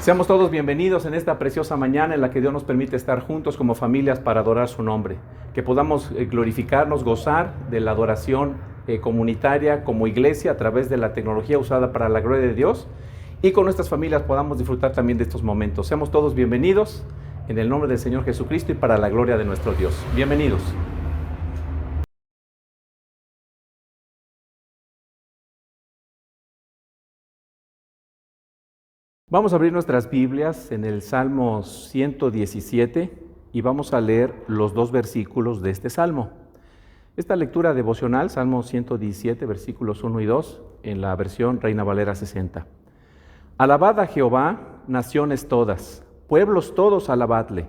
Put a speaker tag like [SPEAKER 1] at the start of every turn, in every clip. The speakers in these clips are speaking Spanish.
[SPEAKER 1] Seamos todos bienvenidos en esta preciosa mañana en la que Dios nos permite estar juntos como familias para adorar su nombre. Que podamos glorificarnos, gozar de la adoración comunitaria como iglesia a través de la tecnología usada para la gloria de Dios, y con nuestras familias podamos disfrutar también de estos momentos. Seamos todos bienvenidos en el nombre del Señor Jesucristo y para la gloria de nuestro Dios. Bienvenidos. Vamos a abrir nuestras Biblias en el Salmo 117 y vamos a leer los 2 versículos de este Salmo. Esta lectura devocional, Salmo 117, versículos 1 y 2, en la versión Reina Valera 60. Alabad a Jehová, naciones todas, pueblos todos alabadle,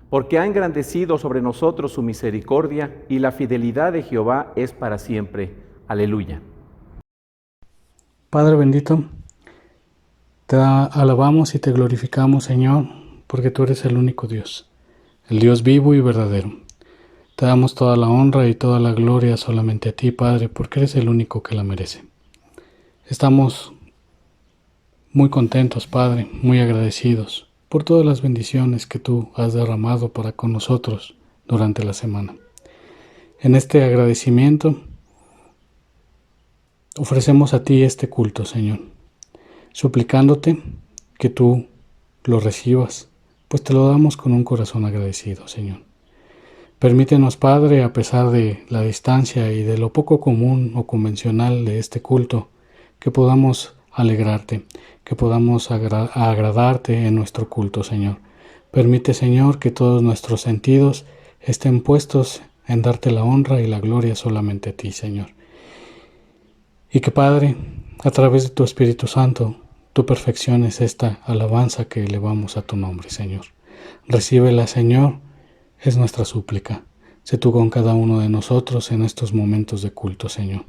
[SPEAKER 1] porque ha engrandecido sobre nosotros su misericordia y la fidelidad de Jehová es para siempre. Aleluya.
[SPEAKER 2] Padre bendito, te alabamos y te glorificamos, Señor, porque tú eres el único Dios, el Dios vivo y verdadero. Te damos toda la honra y toda la gloria solamente a ti, Padre, porque eres el único que la merece. Estamos muy contentos, Padre, muy agradecidos por todas las bendiciones que tú has derramado para con nosotros durante la semana. En este agradecimiento, ofrecemos a ti este culto, Señor, suplicándote que tú lo recibas, pues te lo damos con un corazón agradecido, Señor. Permítenos, Padre, a pesar de la distancia y de lo poco común o convencional de este culto, que podamos alegrarte, que podamos agradarte en nuestro culto, Señor. Permite, Señor, que todos nuestros sentidos estén puestos en darte la honra y la gloria solamente a ti, Señor. Y que, Padre, a través de tu Espíritu Santo, tú perfecciones esta alabanza que elevamos a tu nombre, Señor. Recíbela, Señor, es nuestra súplica. Sé tú con cada uno de nosotros en estos momentos de culto, Señor.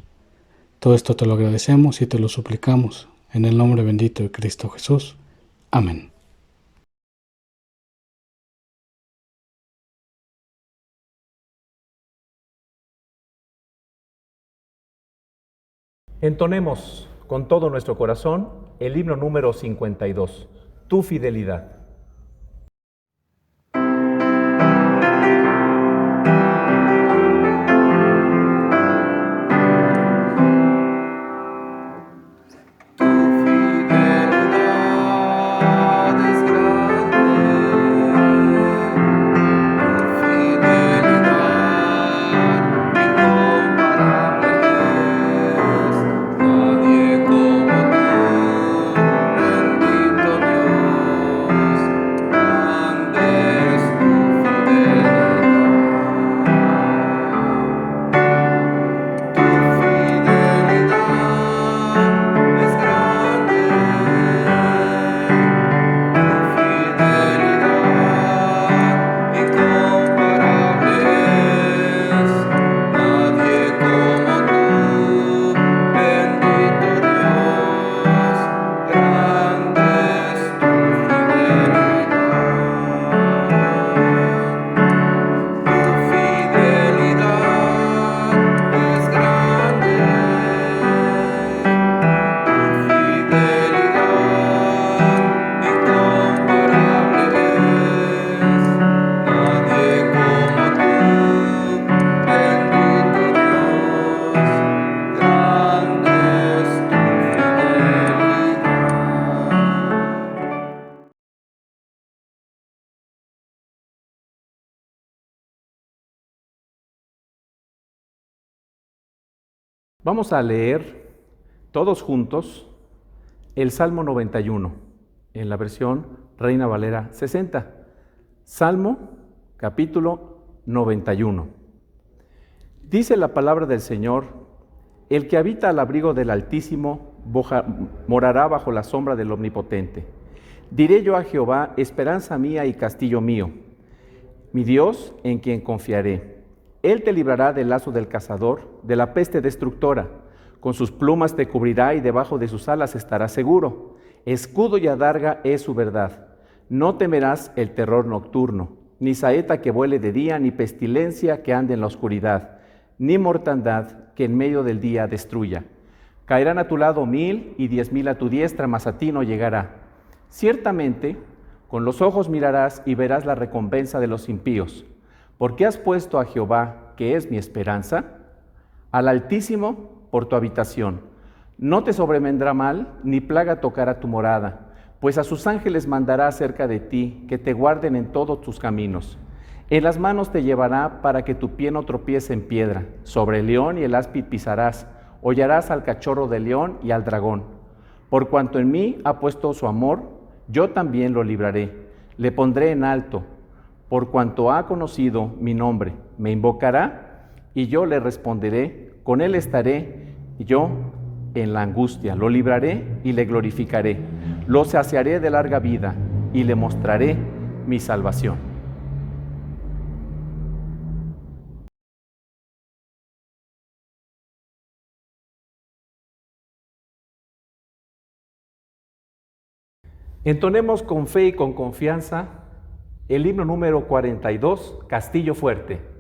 [SPEAKER 2] Todo esto te lo agradecemos y te lo suplicamos en el nombre bendito de Cristo Jesús. Amén.
[SPEAKER 1] Entonemos con todo nuestro corazón el himno número 52, Tu fidelidad. Vamos a leer todos juntos el Salmo 91 en la versión Reina Valera 60. Salmo capítulo 91. Dice la palabra del Señor: el que habita al abrigo del Altísimo morará bajo la sombra del Omnipotente. Diré yo a Jehová, esperanza mía y castillo mío, mi Dios en quien confiaré. Él te librará del lazo del cazador, de la peste destructora. Con sus plumas te cubrirá y debajo de sus alas estarás seguro. Escudo y adarga es su verdad. No temerás el terror nocturno, ni saeta que vuele de día, ni pestilencia que ande en la oscuridad, ni mortandad que en medio del día destruya. Caerán a tu lado 1000 y 10,000 a tu diestra, mas a ti no llegará. Ciertamente, con los ojos mirarás y verás la recompensa de los impíos, porque has puesto a Jehová, que es mi esperanza, al Altísimo por tu habitación. No te sobrevendrá mal, ni plaga tocará tu morada, pues a sus ángeles mandará acerca de ti, que te guarden en todos tus caminos. En las manos te llevará para que tu pie no tropiece en piedra. Sobre el león y el áspid pisarás, hollarás al cachorro del león y al dragón. Por cuanto en mí ha puesto su amor, yo también lo libraré. Le pondré en alto, por cuanto ha conocido mi nombre. Me invocará y yo le responderé. Con él estaré yo en la angustia. Lo libraré y le glorificaré. Lo saciaré de larga vida y le mostraré mi salvación. Entonemos con fe y con confianza el himno número 42, Castillo Fuerte.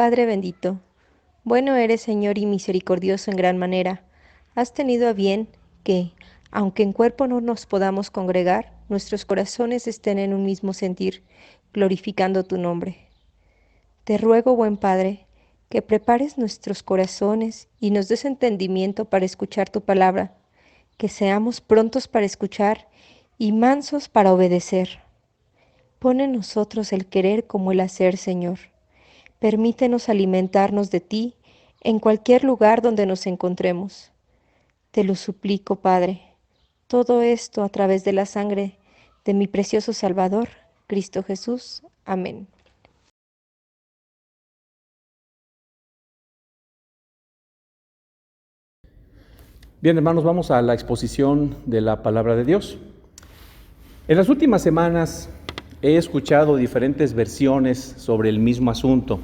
[SPEAKER 3] Padre bendito, bueno eres, Señor, y misericordioso en gran manera. Has tenido a bien que, aunque en cuerpo no nos podamos congregar, nuestros corazones estén en un mismo sentir, glorificando tu nombre. Te ruego, buen Padre, que prepares nuestros corazones y nos des entendimiento para escuchar tu palabra, que seamos prontos para escuchar y mansos para obedecer. Pon en nosotros el querer como el hacer, Señor. Permítenos alimentarnos de ti en cualquier lugar donde nos encontremos. Te lo suplico, Padre. Todo esto a través de la sangre de mi precioso Salvador, Cristo Jesús. Amén.
[SPEAKER 1] Bien, hermanos, vamos a la exposición de la palabra de Dios. En las últimas semanas he escuchado diferentes versiones sobre el mismo asunto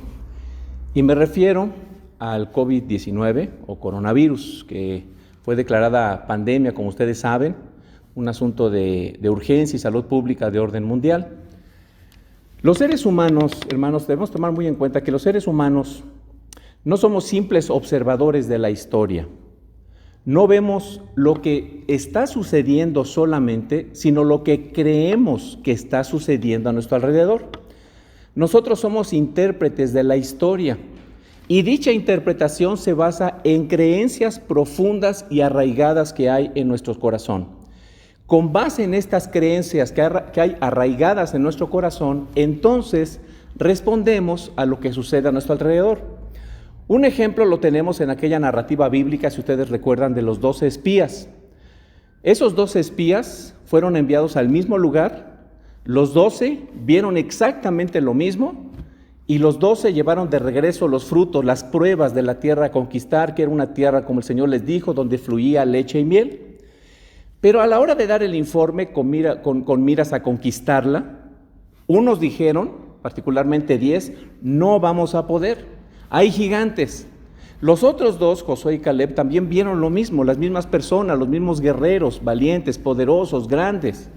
[SPEAKER 1] y me refiero al COVID-19 o coronavirus, que fue declarada pandemia, como ustedes saben, un asunto de urgencia y salud pública de orden mundial. Los seres humanos, hermanos, debemos tomar muy en cuenta que los seres humanos no somos simples observadores de la historia. No vemos lo que está sucediendo solamente, sino lo que creemos que está sucediendo a nuestro alrededor. Nosotros somos intérpretes de la historia y dicha interpretación se basa en creencias profundas y arraigadas que hay en nuestro corazón. Con base en estas creencias que hay arraigadas en nuestro corazón, entonces respondemos a lo que sucede a nuestro alrededor. Un ejemplo lo tenemos en aquella narrativa bíblica, si ustedes recuerdan, de los 12 espías. Esos 12 espías fueron enviados al mismo lugar, los 12 vieron exactamente lo mismo y los 12 llevaron de regreso los frutos, las pruebas de la tierra a conquistar, que era una tierra, como el Señor les dijo, donde fluía leche y miel. Pero a la hora de dar el informe con miras a conquistarla, unos dijeron, particularmente 10, no vamos a poder. Hay gigantes. Los otros dos, Josué y Caleb, también vieron lo mismo, las mismas personas, los mismos guerreros, valientes, poderosos, grandes.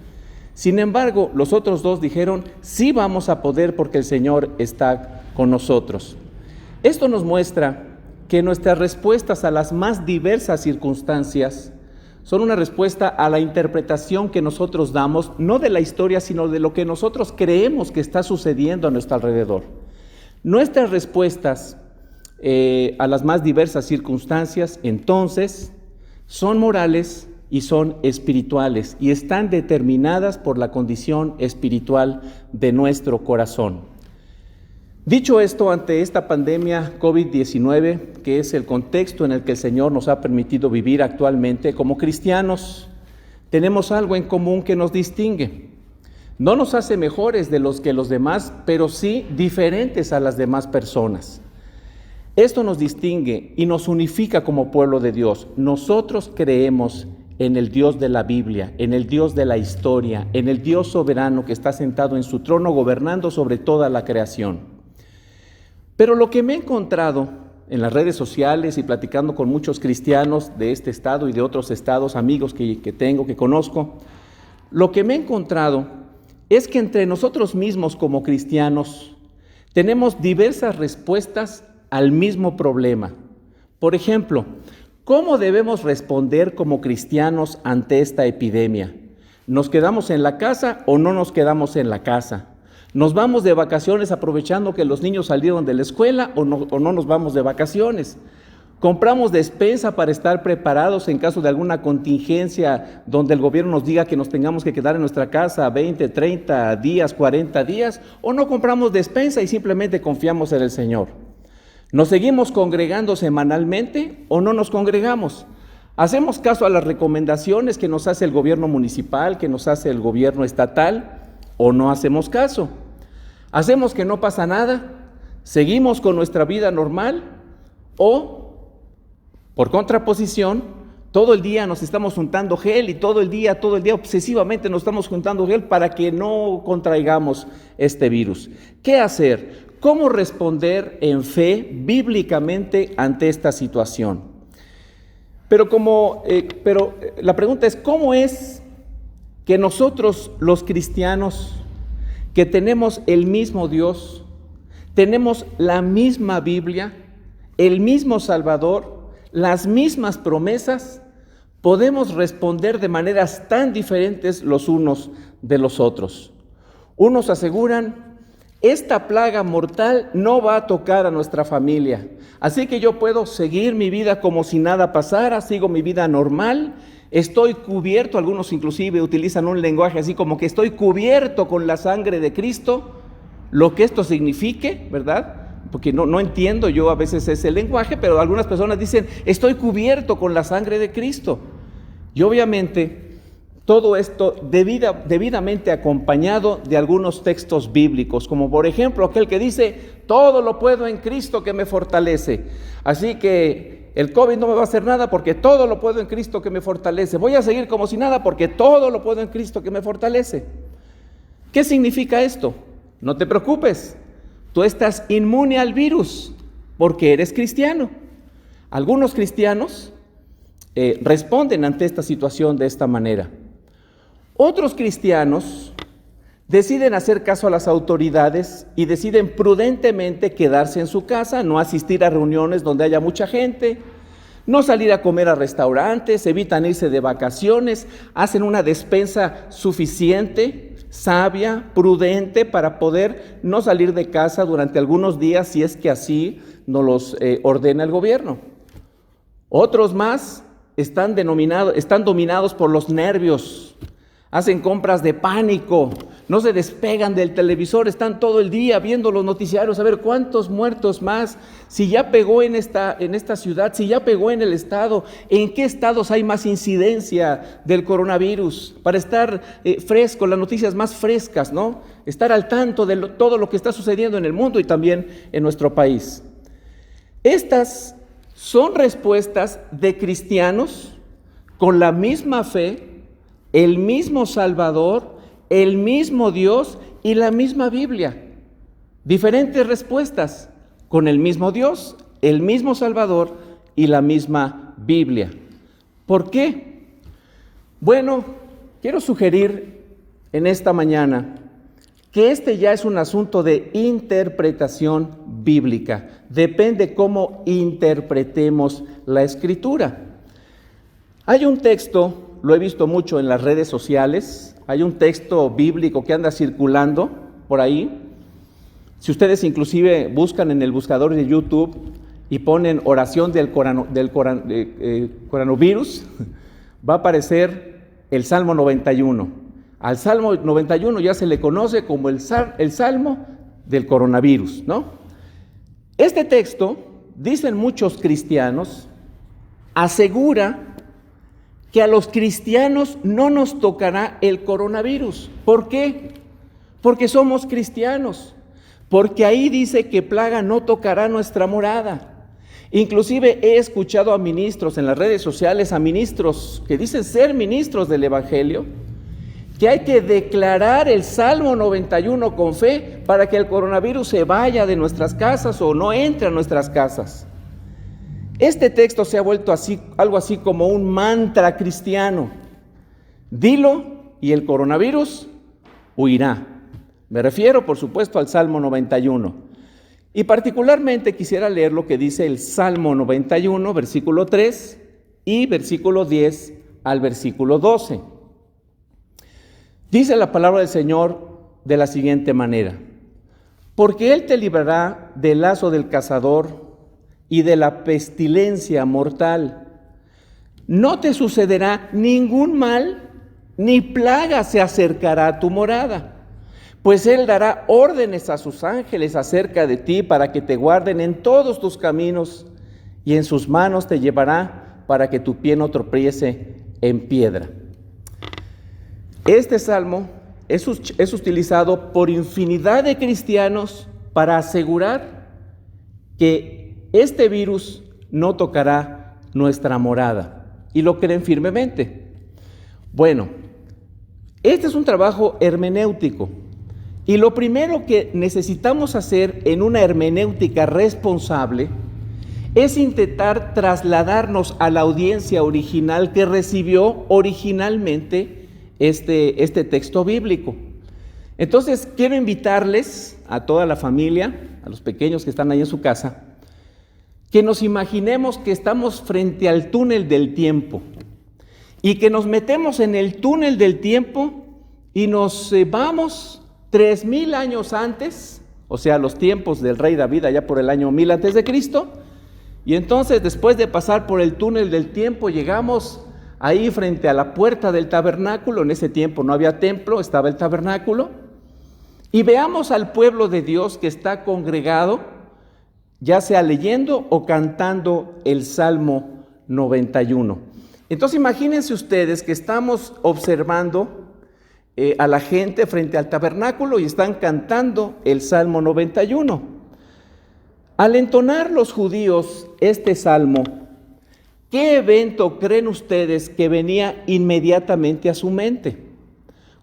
[SPEAKER 1] Sin embargo, los otros dos dijeron, sí vamos a poder porque el Señor está con nosotros. Esto nos muestra que nuestras respuestas a las más diversas circunstancias son una respuesta a la interpretación que nosotros damos, no de la historia, sino de lo que nosotros creemos que está sucediendo a nuestro alrededor. Nuestras respuestas a las más diversas circunstancias, entonces, son morales y son espirituales y están determinadas por la condición espiritual de nuestro corazón. Dicho esto, ante esta pandemia COVID-19, que es el contexto en el que el Señor nos ha permitido vivir actualmente, como cristianos, tenemos algo en común que nos distingue. No nos hace mejores de los demás, pero sí diferentes a las demás personas. Esto nos distingue y nos unifica como pueblo de Dios. Nosotros creemos en el Dios de la Biblia, en el Dios de la historia, en el Dios soberano que está sentado en su trono gobernando sobre toda la creación. Pero lo que me he encontrado en las redes sociales y platicando con muchos cristianos de este estado y de otros estados, amigos que tengo, que conozco, lo que me he encontrado es que entre nosotros mismos como cristianos tenemos diversas respuestas al mismo problema. Por ejemplo, ¿cómo debemos responder como cristianos ante esta epidemia? ¿Nos quedamos en la casa o no nos quedamos en la casa? ¿Nos vamos de vacaciones aprovechando que los niños salieron de la escuela o no nos vamos de vacaciones? ¿Compramos despensa para estar preparados en caso de alguna contingencia donde el gobierno nos diga que nos tengamos que quedar en nuestra casa 20, 30 días, 40 días? ¿O no compramos despensa y simplemente confiamos en el Señor? ¿Nos seguimos congregando semanalmente o no nos congregamos? ¿Hacemos caso a las recomendaciones que nos hace el gobierno municipal, que nos hace el gobierno estatal o no hacemos caso? ¿Hacemos que no pasa nada? ¿Seguimos con nuestra vida normal o por contraposición, todo el día nos estamos juntando gel y todo el día obsesivamente nos estamos juntando gel para que no contraigamos este virus? ¿Qué hacer? ¿Cómo responder en fe bíblicamente ante esta situación? Pero la pregunta es, ¿cómo es que nosotros los cristianos, que tenemos el mismo Dios, tenemos la misma Biblia, el mismo Salvador, las mismas promesas, podemos responder de maneras tan diferentes los unos de los otros? Unos aseguran, esta plaga mortal no va a tocar a nuestra familia, así que yo puedo seguir mi vida como si nada pasara, sigo mi vida normal, estoy cubierto, algunos inclusive utilizan un lenguaje así como que estoy cubierto con la sangre de Cristo, lo que esto signifique, ¿verdad? Porque no entiendo yo a veces ese lenguaje, pero algunas personas dicen, estoy cubierto con la sangre de Cristo. Y obviamente todo esto debidamente acompañado de algunos textos bíblicos, como por ejemplo aquel que dice, todo lo puedo en Cristo que me fortalece. Así que el COVID no me va a hacer nada porque todo lo puedo en Cristo que me fortalece. Voy a seguir como si nada porque todo lo puedo en Cristo que me fortalece. ¿Qué significa esto? No te preocupes, tú estás inmune al virus porque eres cristiano. Algunos cristianos responden ante esta situación de esta manera. Otros cristianos deciden hacer caso a las autoridades y deciden prudentemente quedarse en su casa, no asistir a reuniones donde haya mucha gente, no salir a comer a restaurantes, evitan irse de vacaciones, hacen una despensa suficiente, sabia, prudente, para poder no salir de casa durante algunos días si es que así nos los ordena el gobierno. Otros más están dominados por los nervios, hacen compras de pánico, no se despegan del televisor, están todo el día viendo los noticiarios, a ver cuántos muertos más, si ya pegó en esta ciudad, si ya pegó en el estado, en qué estados hay más incidencia del coronavirus, para estar fresco, las noticias más frescas, ¿no? Estar al tanto de todo lo que está sucediendo en el mundo y también en nuestro país. Estas son respuestas de cristianos con la misma fe, el mismo Salvador, el mismo Dios y la misma Biblia. Diferentes respuestas con el mismo Dios, el mismo Salvador y la misma Biblia. ¿Por qué? Bueno, quiero sugerir en esta mañana que este ya es un asunto de interpretación bíblica. Depende cómo interpretemos la Escritura. Hay un texto, lo he visto mucho en las redes sociales, hay un texto bíblico que anda circulando por ahí. Si ustedes inclusive buscan en el buscador de YouTube y ponen oración del coronavirus, va a aparecer el Salmo 91. Al Salmo 91 ya se le conoce como el Salmo del coronavirus, ¿no? Este texto, dicen muchos cristianos, asegura que a los cristianos no nos tocará el coronavirus. ¿Por qué? Porque somos cristianos. Porque ahí dice que plaga no tocará nuestra morada. Inclusive he escuchado a ministros en las redes sociales, a ministros que dicen ser ministros del Evangelio, que hay que declarar el Salmo 91 con fe para que el coronavirus se vaya de nuestras casas o no entre a nuestras casas. Este texto se ha vuelto algo así como un mantra cristiano. Dilo y el coronavirus huirá. Me refiero, por supuesto, al Salmo 91. Y particularmente quisiera leer lo que dice el Salmo 91, versículo 3 y versículo 10 al versículo 12. Dice la palabra del Señor de la siguiente manera: porque Él te librará del lazo del cazador y de la pestilencia mortal. No te sucederá ningún mal, ni plaga se acercará a tu morada, pues Él dará órdenes a sus ángeles acerca de ti para que te guarden en todos tus caminos, y en sus manos te llevará para que tu pie no tropiece en piedra. Este salmo es utilizado por infinidad de cristianos para asegurar que este virus no tocará nuestra morada, y lo creen firmemente. Bueno, este es un trabajo hermenéutico, y lo primero que necesitamos hacer en una hermenéutica responsable es intentar trasladarnos a la audiencia original que recibió originalmente este texto bíblico. Entonces, quiero invitarles a toda la familia, a los pequeños que están ahí en su casa, que nos imaginemos que estamos frente al túnel del tiempo y que nos metemos en el túnel del tiempo y nos vamos 3000 años antes, o sea, los tiempos del rey David allá por el año 1000 antes de Cristo, y entonces después de pasar por el túnel del tiempo llegamos ahí frente a la puerta del tabernáculo. En ese tiempo no había templo, estaba el tabernáculo, y veamos al pueblo de Dios que está congregado, ya sea leyendo o cantando el Salmo 91. Entonces imagínense ustedes que estamos observando a la gente frente al tabernáculo y están cantando el Salmo 91. Al entonar los judíos este salmo, ¿Qué evento creen ustedes que venía inmediatamente a su mente?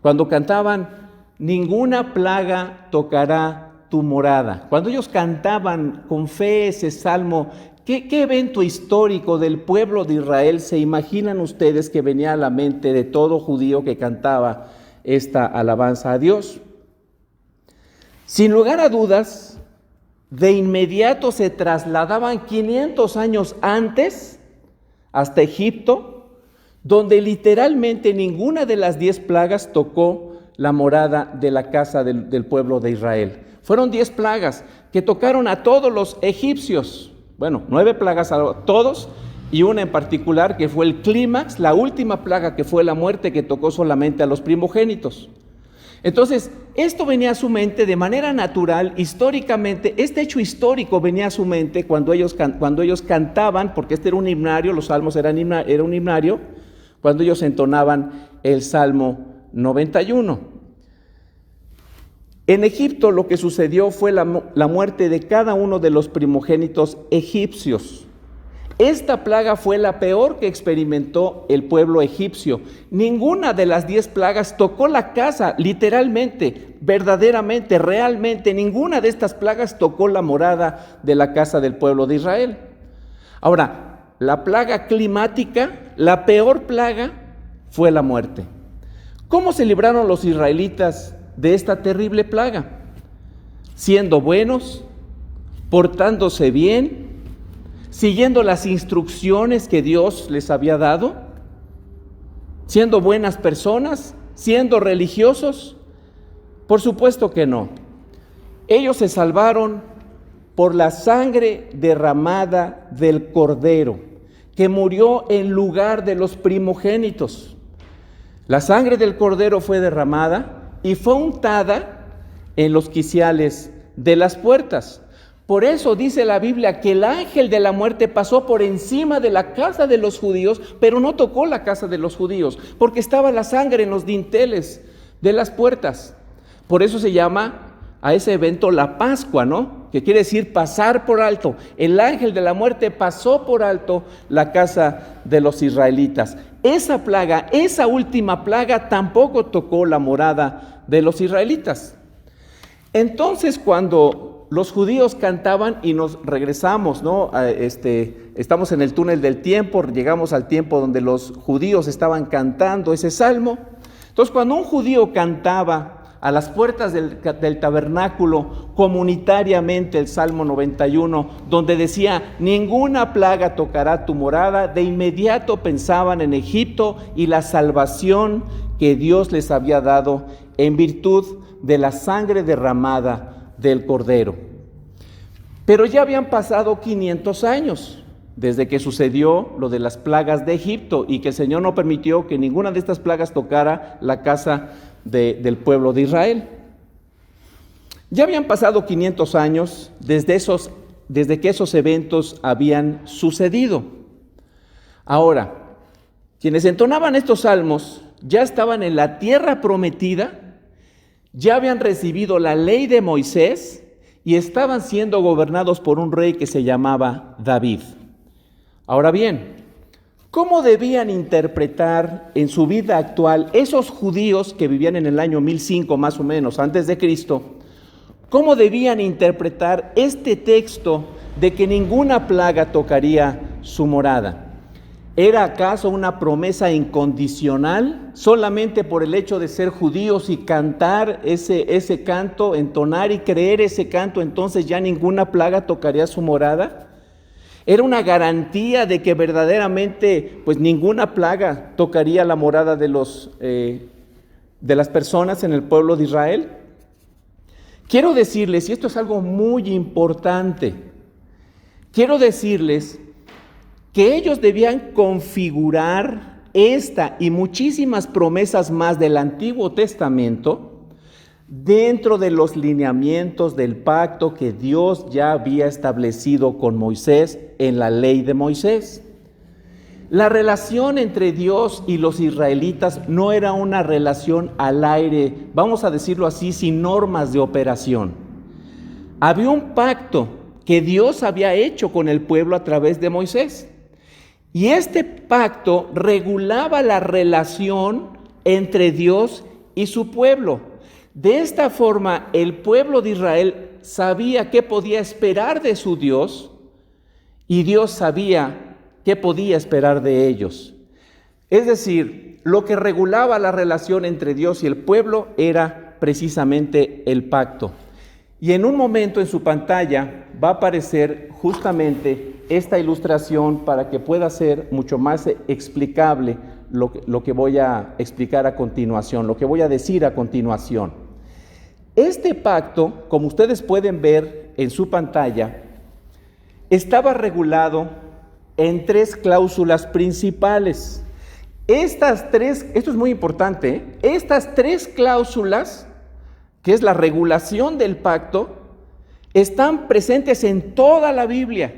[SPEAKER 1] Cuando cantaban, ninguna plaga tocará tu morada. Cuando ellos cantaban con fe ese salmo, ¿qué evento histórico del pueblo de Israel se imaginan ustedes que venía a la mente de todo judío que cantaba esta alabanza a Dios? Sin lugar a dudas, de inmediato se trasladaban 500 años antes hasta Egipto, donde literalmente ninguna de las 10 plagas tocó la morada de la casa del pueblo de Israel. Fueron 10 plagas que tocaron a todos los egipcios. Bueno, 9 plagas a todos y una en particular que fue el clímax, la última plaga que fue la muerte, que tocó solamente a los primogénitos. Entonces, esto venía a su mente de manera natural, históricamente. Este hecho histórico venía a su mente cuando ellos cantaban, porque este era un himnario, los salmos era un himnario, cuando ellos entonaban el Salmo 91. En Egipto lo que sucedió fue la muerte de cada uno de los primogénitos egipcios. Esta plaga fue la peor que experimentó el pueblo egipcio. Ninguna de las 10 plagas tocó la casa, literalmente, verdaderamente, realmente. Ninguna de estas plagas tocó la morada de la casa del pueblo de Israel. Ahora, la plaga climática, la peor plaga, fue la muerte. ¿Cómo se libraron los israelitas de esta terrible plaga? Siendo buenos, portándose bien, siguiendo las instrucciones que Dios les había dado, siendo buenas personas, siendo religiosos. Por supuesto que no. Ellos se salvaron por la sangre derramada del Cordero, que murió en lugar de los primogénitos. La sangre del Cordero fue derramada y fue untada en los quiciales de las puertas. Por eso dice la Biblia que el ángel de la muerte pasó por encima de la casa de los judíos, pero no tocó la casa de los judíos, porque estaba la sangre en los dinteles de las puertas. Por eso se llama a ese evento la Pascua, ¿no? Que quiere decir pasar por alto. El ángel de la muerte pasó por alto la casa de los israelitas. Esa plaga, esa última plaga, tampoco tocó la morada de los israelitas. Entonces, cuando los judíos cantaban, y nos regresamos, ¿no? Estamos en el túnel del tiempo, llegamos al tiempo donde los judíos estaban cantando ese salmo. Entonces, cuando un judío cantaba a las puertas del tabernáculo comunitariamente el Salmo 91, donde decía, ninguna plaga tocará tu morada, de inmediato pensaban en Egipto y la salvación que Dios les había dado en virtud de la sangre derramada del Cordero. Pero ya habían pasado 500 años desde que sucedió lo de las plagas de Egipto y que el Señor no permitió que ninguna de estas plagas tocara la casa del pueblo de Israel. Ya habían pasado 500 años desde que esos eventos habían sucedido. Ahora, quienes entonaban estos salmos ya estaban en la tierra prometida, ya habían recibido la ley de Moisés y estaban siendo gobernados por un rey que se llamaba David. Ahora bien, ¿cómo debían interpretar en su vida actual esos judíos que vivían en el año 1005 más o menos antes de Cristo? ¿Cómo debían interpretar este texto de que ninguna plaga tocaría su morada? ¿Era acaso una promesa incondicional solamente por el hecho de ser judíos y cantar ese canto, entonar y creer ese canto, entonces ya ninguna plaga tocaría su morada? ¿Era una garantía de que verdaderamente pues ninguna plaga tocaría la morada de las personas en el pueblo de Israel? Quiero decirles, y esto es algo muy importante, quiero decirles que ellos debían configurar esta y muchísimas promesas más del Antiguo Testamento dentro de los lineamientos del pacto que Dios ya había establecido con Moisés en la ley de Moisés. La relación entre Dios y los israelitas no era una relación al aire, vamos a decirlo así, sin normas de operación. Había un pacto que Dios había hecho con el pueblo a través de Moisés. Y este pacto regulaba la relación entre Dios y su pueblo. De esta forma, el pueblo de Israel sabía qué podía esperar de su Dios y Dios sabía qué podía esperar de ellos. Es decir, lo que regulaba la relación entre Dios y el pueblo era precisamente el pacto. Y en un momento en su pantalla va a aparecer justamente esta ilustración para que pueda ser mucho más explicable lo que voy a explicar a continuación, lo que voy a decir a continuación. Este pacto, como ustedes pueden ver en su pantalla, estaba regulado en 3 cláusulas principales. Esto es muy importante, estas 3 cláusulas, que es la regulación del pacto, están presentes en toda la Biblia,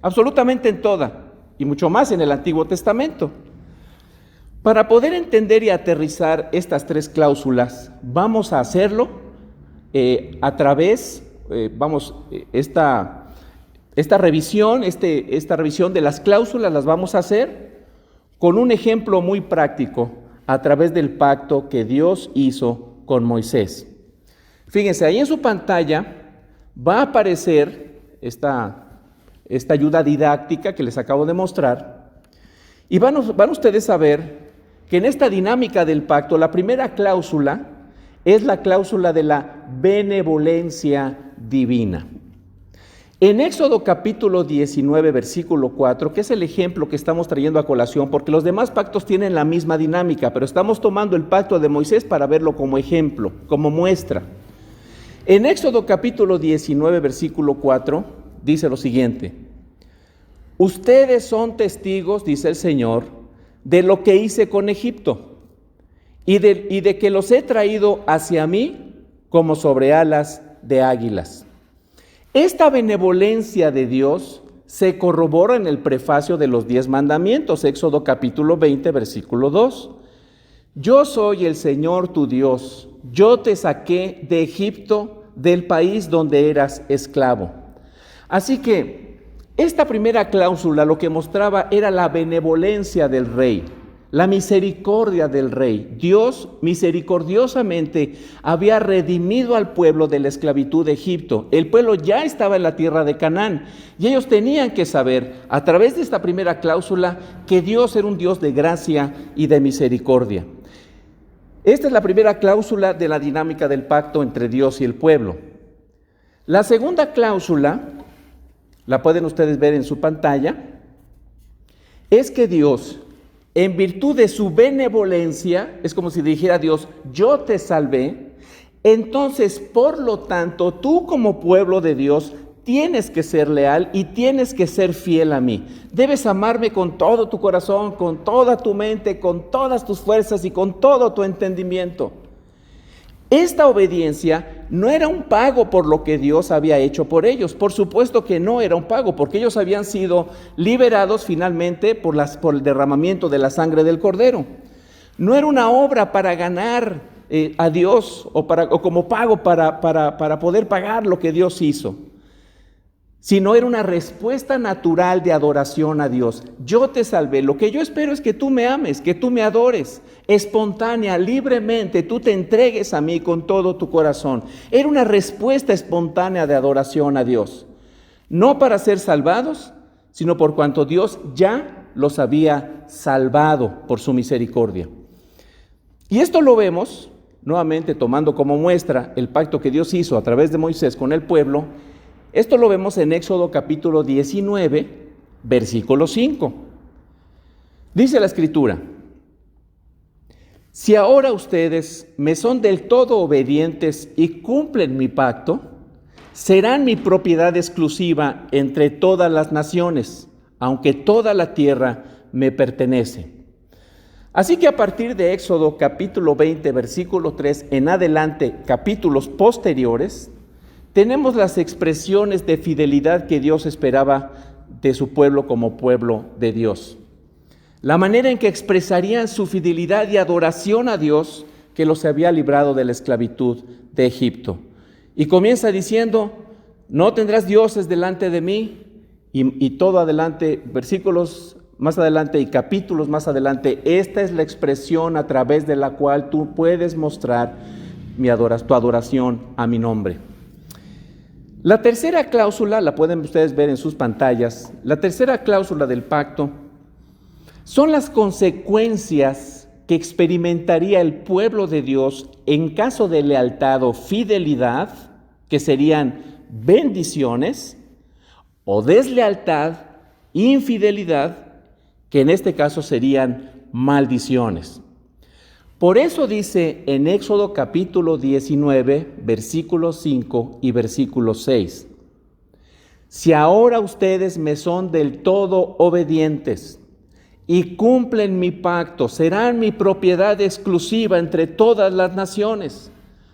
[SPEAKER 1] absolutamente en toda, y mucho más en el Antiguo Testamento. Para poder entender y aterrizar estas 3 cláusulas, vamos a hacerlo a través, esta revisión de las cláusulas las vamos a hacer con un ejemplo muy práctico a través del pacto que Dios hizo con Moisés. Fíjense, ahí en su pantalla va a aparecer esta ayuda didáctica que les acabo de mostrar, y van ustedes a ver que en esta dinámica del pacto, la primera cláusula es la cláusula de la benevolencia divina. En Éxodo capítulo 19, versículo 4, que es el ejemplo que estamos trayendo a colación, porque los demás pactos tienen la misma dinámica, pero estamos tomando el pacto de Moisés para verlo como ejemplo, como muestra. En Éxodo capítulo 19, versículo 4, dice lo siguiente: ustedes son testigos, dice el Señor, de lo que hice con Egipto, y de que los he traído hacia mí como sobre alas de águilas. Esta benevolencia de Dios se corrobora en el prefacio de los 10 mandamientos, Éxodo capítulo 20, versículo 2. Yo soy el Señor tu Dios, yo te saqué de Egipto, del país donde eras esclavo. Así que esta primera cláusula lo que mostraba era la benevolencia del rey, la misericordia del rey. Dios misericordiosamente había redimido al pueblo de la esclavitud de Egipto. El pueblo ya estaba en la tierra de Canaán y ellos tenían que saber, a través de esta primera cláusula, que Dios era un Dios de gracia y de misericordia. Esta es la primera cláusula de la dinámica del pacto entre Dios y el pueblo. La segunda cláusula, la pueden ustedes ver en su pantalla, es que Dios, en virtud de su benevolencia, es como si dijera Dios, yo te salvé, entonces por lo tanto tú como pueblo de Dios tienes que ser leal y tienes que ser fiel a mí. Debes amarme con todo tu corazón, con toda tu mente, con todas tus fuerzas y con todo tu entendimiento. Esta obediencia no era un pago por lo que Dios había hecho por ellos. Por supuesto que no era un pago, porque ellos habían sido liberados finalmente por el derramamiento de la sangre del Cordero. No era una obra para ganar a Dios o como pago para poder pagar lo que Dios hizo, sino era una respuesta natural de adoración a Dios. Yo te salvé, lo que yo espero es que tú me ames, que tú me adores, espontánea, libremente, tú te entregues a mí con todo tu corazón. Era una respuesta espontánea de adoración a Dios, no para ser salvados, sino por cuanto Dios ya los había salvado por su misericordia. Y esto lo vemos, nuevamente tomando como muestra el pacto que Dios hizo a través de Moisés con el pueblo. Esto lo vemos en Éxodo capítulo 19, versículo 5. Dice la Escritura: si ahora ustedes me son del todo obedientes y cumplen mi pacto, serán mi propiedad exclusiva entre todas las naciones, aunque toda la tierra me pertenece. Así que a partir de Éxodo capítulo 20, versículo 3 en adelante, capítulos posteriores, tenemos las expresiones de fidelidad que Dios esperaba de su pueblo como pueblo de Dios. La manera en que expresarían su fidelidad y adoración a Dios que los había librado de la esclavitud de Egipto. Y comienza diciendo: no tendrás dioses delante de mí, y todo adelante, versículos más adelante y capítulos más adelante, esta es la expresión a través de la cual tú puedes mostrar tu adoración a mi nombre. La tercera cláusula, la pueden ustedes ver en sus pantallas, la tercera cláusula del pacto son las consecuencias que experimentaría el pueblo de Dios en caso de lealtad o fidelidad, que serían bendiciones, o deslealtad, infidelidad, que en este caso serían maldiciones. Por eso dice en Éxodo capítulo 19, versículo 5 y versículo 6, si ahora ustedes me son del todo obedientes y cumplen mi pacto, serán mi propiedad exclusiva entre todas las naciones.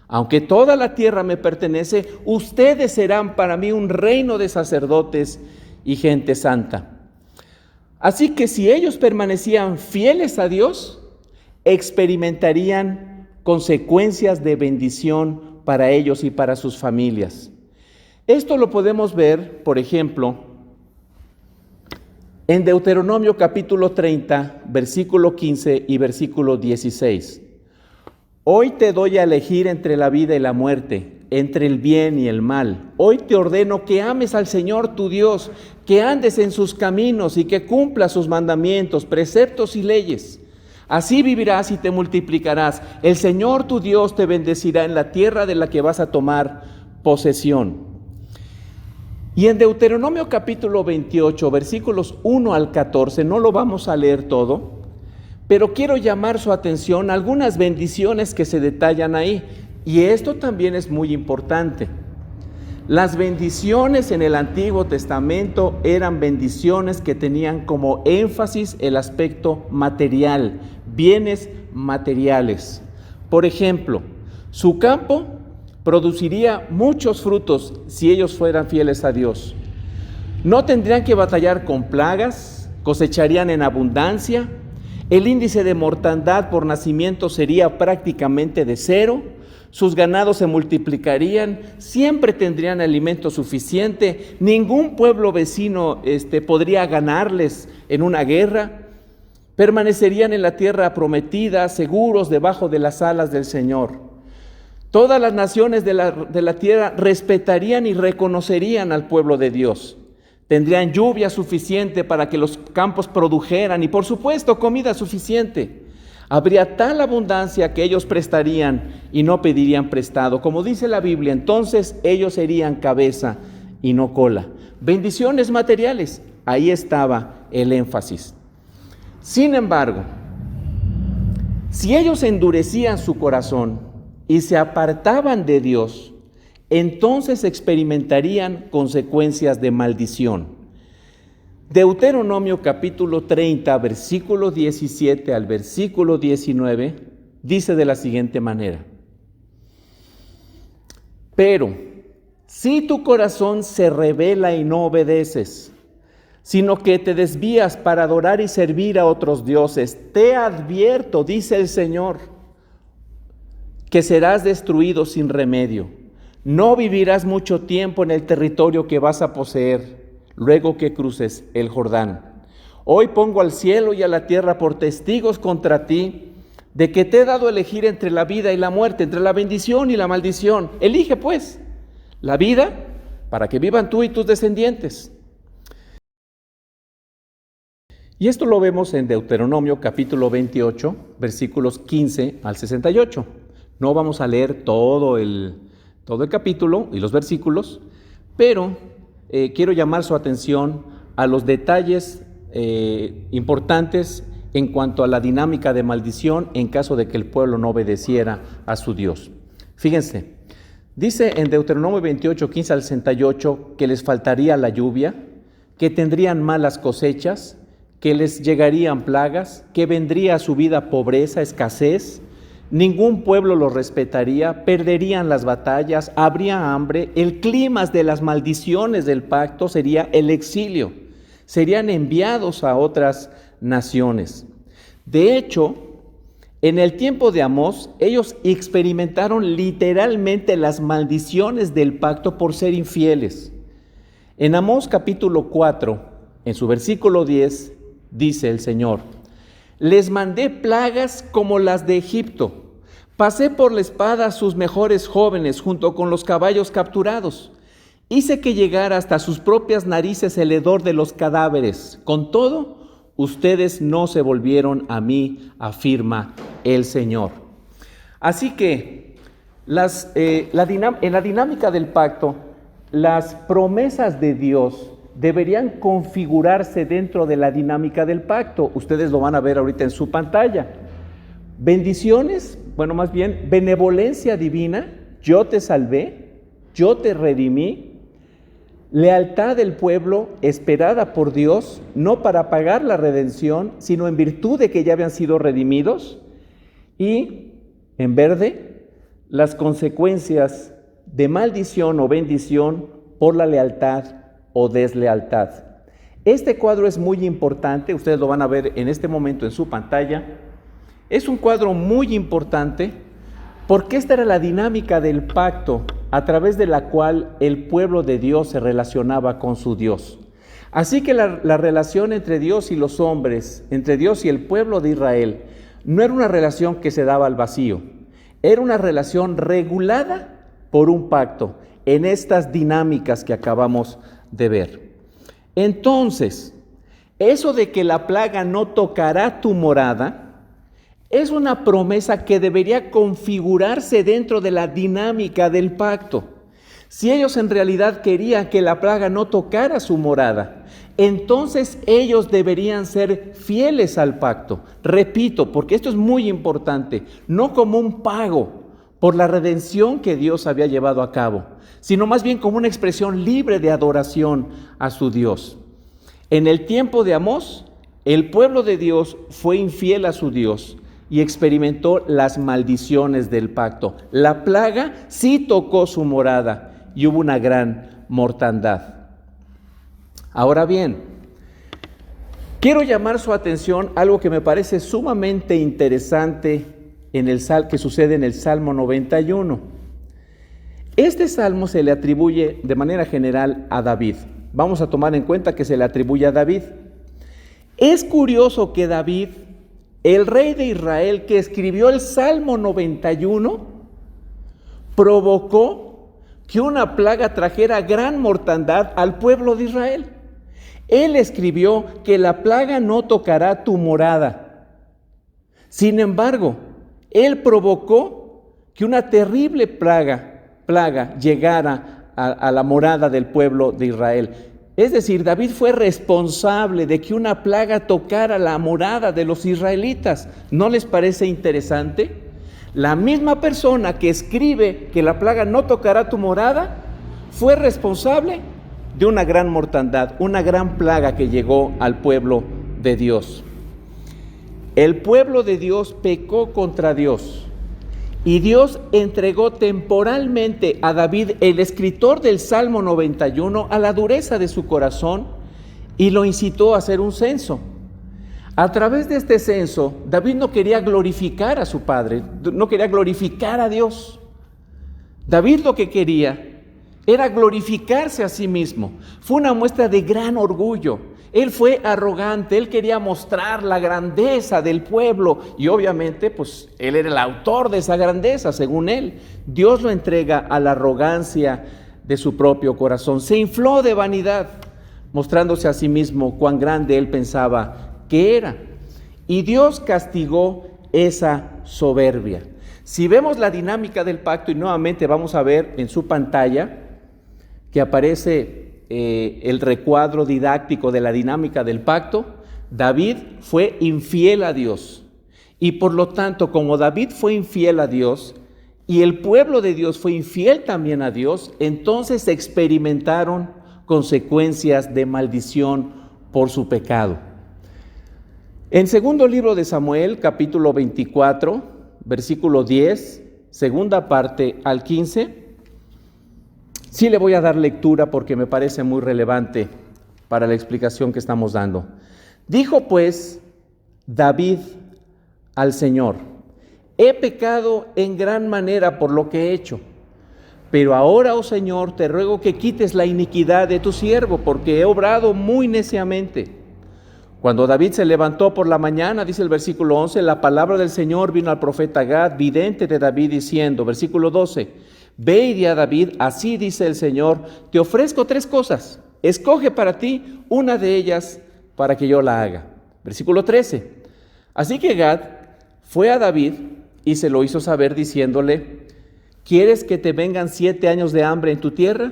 [SPEAKER 1] Aunque toda la tierra me pertenece, ustedes serán para mí un reino de sacerdotes y gente santa. Así que si ellos permanecían fieles a Dios, experimentarían consecuencias de bendición para ellos y para sus familias. Esto lo podemos ver, por ejemplo, en Deuteronomio capítulo 30, versículo 15 y versículo 16. Hoy te doy a elegir entre la vida y la muerte, entre el bien y el mal. Hoy te ordeno que ames al Señor tu Dios, que andes en sus caminos y que cumplas sus mandamientos, preceptos y leyes. Así vivirás y te multiplicarás. El Señor tu Dios te bendecirá en la tierra de la que vas a tomar posesión. Y en Deuteronomio capítulo 28, versículos 1 al 14, no lo vamos a leer todo, pero quiero llamar su atención a algunas bendiciones que se detallan ahí. Y esto también es muy importante. Las bendiciones en el Antiguo Testamento eran bendiciones que tenían como énfasis el aspecto material, bienes materiales. Por ejemplo, su campo produciría muchos frutos si ellos fueran fieles a Dios. No tendrían que batallar con plagas, cosecharían en abundancia, el índice de mortandad por nacimiento sería prácticamente de 0, sus ganados se multiplicarían, siempre tendrían alimento suficiente, ningún pueblo vecino podría ganarles en una guerra, permanecerían en la tierra prometida, seguros debajo de las alas del Señor. Todas las naciones de la tierra respetarían y reconocerían al pueblo de Dios. Tendrían lluvia suficiente para que los campos produjeran y, por supuesto, comida suficiente. Habría tal abundancia que ellos prestarían y no pedirían prestado. Como dice la Biblia, entonces ellos serían cabeza y no cola. Bendiciones materiales, ahí estaba el énfasis. Sin embargo, si ellos endurecían su corazón y se apartaban de Dios, entonces experimentarían consecuencias de maldición. Deuteronomio capítulo 30, versículo 17 al versículo 19, dice de la siguiente manera: pero si tu corazón se rebela y no obedeces, sino que te desvías para adorar y servir a otros dioses, te advierto, dice el Señor, que serás destruido sin remedio. No vivirás mucho tiempo en el territorio que vas a poseer luego que cruces el Jordán. Hoy pongo al cielo y a la tierra por testigos contra ti, de que te he dado a elegir entre la vida y la muerte, entre la bendición y la maldición. Elige pues la vida para que vivan tú y tus descendientes. Y esto lo vemos en Deuteronomio capítulo 28, versículos 15 al 68. No vamos a leer todo el capítulo y los versículos, pero quiero llamar su atención a los detalles importantes en cuanto a la dinámica de maldición en caso de que el pueblo no obedeciera a su Dios. Fíjense, dice en Deuteronomio 28, 15 al 68 que les faltaría la lluvia, que tendrían malas cosechas, que les llegarían plagas, que vendría a su vida pobreza, escasez. Ningún pueblo los respetaría, perderían las batallas, habría hambre. El clímax de las maldiciones del pacto sería el exilio. Serían enviados a otras naciones. De hecho, en el tiempo de Amós, ellos experimentaron literalmente las maldiciones del pacto por ser infieles. En Amós capítulo 4, en su versículo 10, dice el Señor. Les mandé plagas como las de Egipto. Pasé por la espada a sus mejores jóvenes junto con los caballos capturados. Hice que llegara hasta sus propias narices el hedor de los cadáveres. Con todo, ustedes no se volvieron a mí, afirma el Señor. Así que en la dinámica del pacto, las promesas de Dios deberían configurarse dentro de la dinámica del pacto. Ustedes lo van a ver ahorita en su pantalla. Bendiciones, más bien benevolencia divina, yo te salvé, yo te redimí. Lealtad del pueblo esperada por Dios, no para pagar la redención, sino en virtud de que ya habían sido redimidos. Y en verde, las consecuencias de maldición o bendición por la lealtad o deslealtad. Este cuadro es muy importante, ustedes lo van a ver en este momento en su pantalla. Es un cuadro muy importante porque esta era la dinámica del pacto a través de la cual el pueblo de Dios se relacionaba con su Dios. Así que la relación entre Dios y los hombres, entre Dios y el pueblo de Israel, no era una relación que se daba al vacío, era una relación regulada por un pacto en estas dinámicas que acabamos de ver. Entonces, eso de que la plaga no tocará tu morada, es una promesa que debería configurarse dentro de la dinámica del pacto. Si ellos en realidad querían que la plaga no tocara su morada, entonces ellos deberían ser fieles al pacto. Repito, porque esto es muy importante, no como un pago por la redención que Dios había llevado a cabo, sino más bien como una expresión libre de adoración a su Dios. En el tiempo de Amós, el pueblo de Dios fue infiel a su Dios y experimentó las maldiciones del pacto. La plaga sí tocó su morada y hubo una gran mortandad. Ahora bien, quiero llamar su atención a algo que me parece sumamente interesante que sucede en el Salmo 91. Este salmo se le atribuye de manera general a David. Vamos a tomar en cuenta que se le atribuye a David. Es curioso que David, el rey de Israel que escribió el Salmo 91, provocó que una plaga trajera gran mortandad al pueblo de Israel. Él escribió que la plaga no tocará tu morada. Sin embargo, él provocó que una terrible plaga llegara a la morada del pueblo de Israel. Es decir, David fue responsable de que una plaga tocara la morada de los israelitas. ¿No les parece interesante? La misma persona que escribe que la plaga no tocará tu morada fue responsable de una gran mortandad, una gran plaga que llegó al pueblo de Dios. El pueblo de Dios pecó contra Dios y Dios entregó temporalmente a David, el escritor del Salmo 91, a la dureza de su corazón y lo incitó a hacer un censo. A través de este censo, David no quería glorificar a su padre, no quería glorificar a Dios. David lo que quería era glorificarse a sí mismo. Fue una muestra de gran orgullo. Él fue arrogante, él quería mostrar la grandeza del pueblo y obviamente pues él era el autor de esa grandeza, según él. Dios lo entrega a la arrogancia de su propio corazón. Se infló de vanidad, mostrándose a sí mismo cuán grande él pensaba que era. Y Dios castigó esa soberbia. Si vemos la dinámica del pacto, y nuevamente vamos a ver en su pantalla que aparece el recuadro didáctico de la dinámica del pacto, David fue infiel a Dios. Y por lo tanto, como David fue infiel a Dios y el pueblo de Dios fue infiel también a Dios, entonces experimentaron consecuencias de maldición por su pecado. En segundo libro de Samuel, capítulo 24, versículo 10, segunda parte al 15, sí le voy a dar lectura porque me parece muy relevante para la explicación que estamos dando. Dijo pues David al Señor: he pecado en gran manera por lo que he hecho, pero ahora, oh Señor, te ruego que quites la iniquidad de tu siervo, porque he obrado muy neciamente. Cuando David se levantó por la mañana, dice el versículo 11, la palabra del Señor vino al profeta Gad, vidente de David, diciendo, versículo 12, ve y di a David, así dice el Señor, te ofrezco 3 cosas, escoge para ti una de ellas para que yo la haga. Versículo 13, así que Gad fue a David y se lo hizo saber diciéndole, ¿quieres que te vengan 7 años de hambre en tu tierra?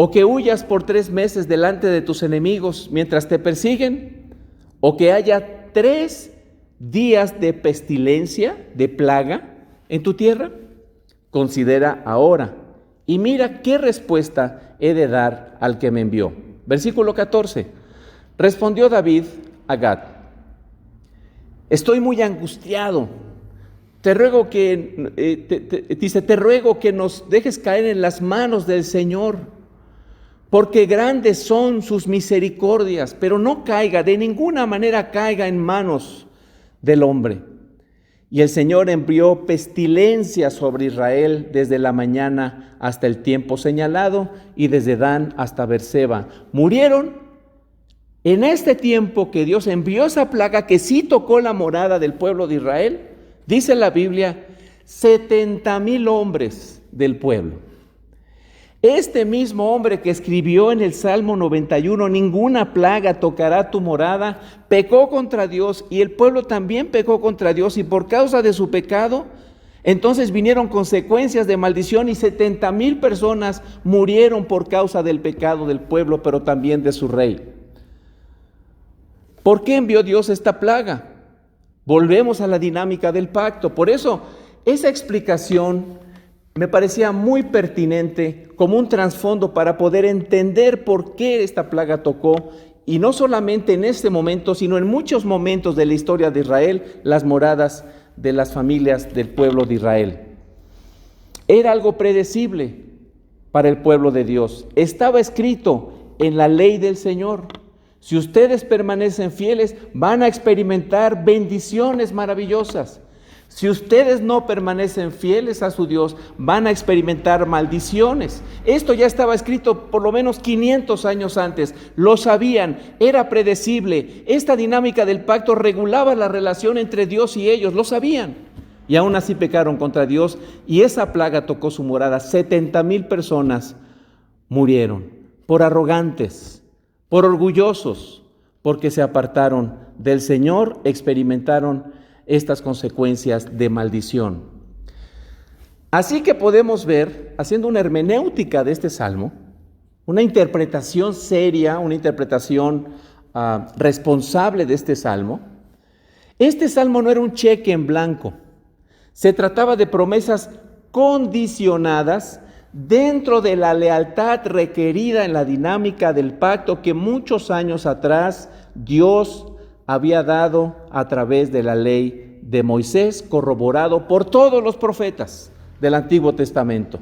[SPEAKER 1] ¿O que huyas por 3 meses delante de tus enemigos mientras te persiguen? ¿O que haya 3 días de pestilencia, de plaga en tu tierra? Considera ahora y mira qué respuesta he de dar al que me envió. Versículo 14. Respondió David a Gad, estoy muy angustiado. Te ruego que nos dejes caer en las manos del Señor, porque grandes son sus misericordias, pero no caiga, de ninguna manera caiga en manos del hombre. Y el Señor envió pestilencia sobre Israel desde la mañana hasta el tiempo señalado y desde Dan hasta Beerseba. Murieron en este tiempo que Dios envió esa plaga que sí tocó la morada del pueblo de Israel. Dice la Biblia, 70,000 hombres del pueblo. Este mismo hombre que escribió en el Salmo 91, ninguna plaga tocará tu morada, pecó contra Dios y el pueblo también pecó contra Dios y por causa de su pecado, entonces vinieron consecuencias de maldición y 70,000 personas murieron por causa del pecado del pueblo, pero también de su rey. ¿Por qué envió Dios esta plaga? Volvemos a la dinámica del pacto. Por eso, esa explicación me parecía muy pertinente como un trasfondo para poder entender por qué esta plaga tocó, y no solamente en este momento, sino en muchos momentos de la historia de Israel, las moradas de las familias del pueblo de Israel. Era algo predecible para el pueblo de Dios. Estaba escrito en la ley del Señor. Si ustedes permanecen fieles, van a experimentar bendiciones maravillosas. Si ustedes no permanecen fieles a su Dios, van a experimentar maldiciones. Esto ya estaba escrito por lo menos 500 años antes. Lo sabían, era predecible. Esta dinámica del pacto regulaba la relación entre Dios y ellos, lo sabían. Y aún así pecaron contra Dios y esa plaga tocó su morada. 70,000 personas murieron por arrogantes, por orgullosos, porque se apartaron del Señor, experimentaron estas consecuencias de maldición. Así que podemos ver, haciendo una hermenéutica de este salmo, una interpretación seria, una interpretación responsable de este salmo. Este salmo no era un cheque en blanco, se trataba de promesas condicionadas dentro de la lealtad requerida en la dinámica del pacto que muchos años atrás Dios había dado a través de la ley de Moisés, corroborado por todos los profetas del Antiguo Testamento.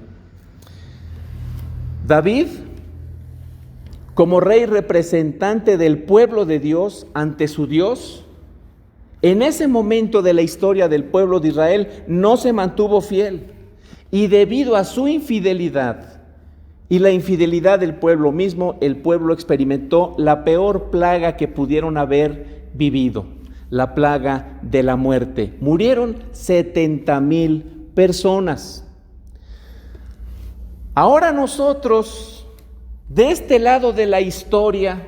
[SPEAKER 1] David, como rey representante del pueblo de Dios ante su Dios, en ese momento de la historia del pueblo de Israel no se mantuvo fiel, y debido a su infidelidad y la infidelidad del pueblo mismo, el pueblo experimentó la peor plaga que pudieron haber vivido, la plaga de la muerte. Murieron 70,000 personas. Ahora nosotros, de este lado de la historia,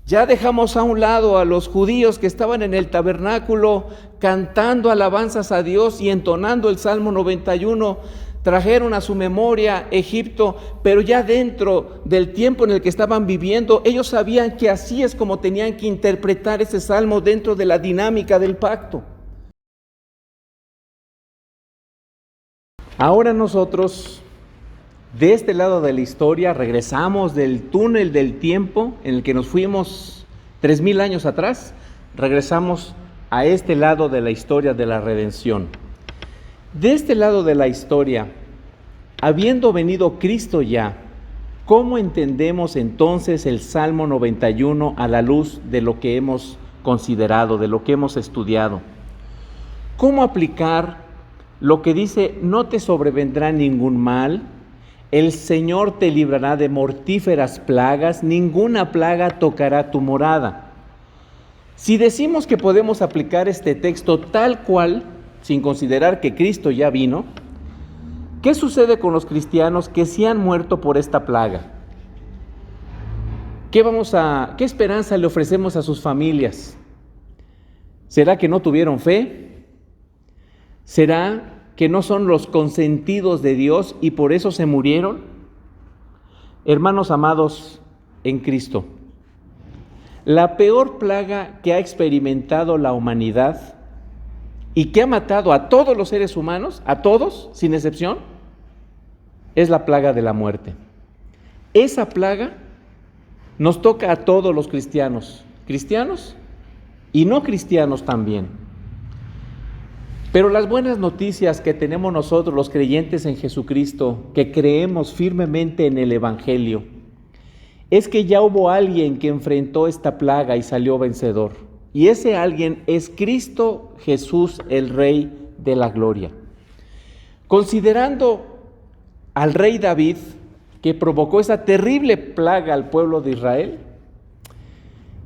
[SPEAKER 1] ya dejamos a un lado a los judíos que estaban en el tabernáculo cantando alabanzas a Dios y entonando el Salmo 91. Trajeron a su memoria Egipto, pero ya dentro del tiempo en el que estaban viviendo, ellos sabían que así es como tenían que interpretar ese salmo dentro de la dinámica del pacto. Ahora nosotros, de este lado de la historia, regresamos del túnel del tiempo en el que nos fuimos 3,000 años atrás, regresamos a este lado de la historia de la redención. De este lado de la historia, habiendo venido Cristo ya, ¿cómo entendemos entonces el Salmo 91 a la luz de lo que hemos considerado, de lo que hemos estudiado? ¿Cómo aplicar lo que dice, no te sobrevendrá ningún mal, el Señor te librará de mortíferas plagas, ninguna plaga tocará tu morada? Si decimos que podemos aplicar este texto tal cual, sin considerar que Cristo ya vino, ¿qué sucede con los cristianos que sí han muerto por esta plaga? ¿Qué esperanza le ofrecemos a sus familias? ¿Será que no tuvieron fe? ¿Será que no son los consentidos de Dios y por eso se murieron? Hermanos amados en Cristo, la peor plaga que ha experimentado la humanidad y que ha matado a todos los seres humanos, a todos, sin excepción, es la plaga de la muerte. Esa plaga nos toca a todos los cristianos y no cristianos también. Pero las buenas noticias que tenemos nosotros, los creyentes en Jesucristo, que creemos firmemente en el Evangelio, es que ya hubo alguien que enfrentó esta plaga y salió vencedor. Y ese alguien es Cristo Jesús, el Rey de la Gloria. Considerando al rey David, que provocó esa terrible plaga al pueblo de Israel,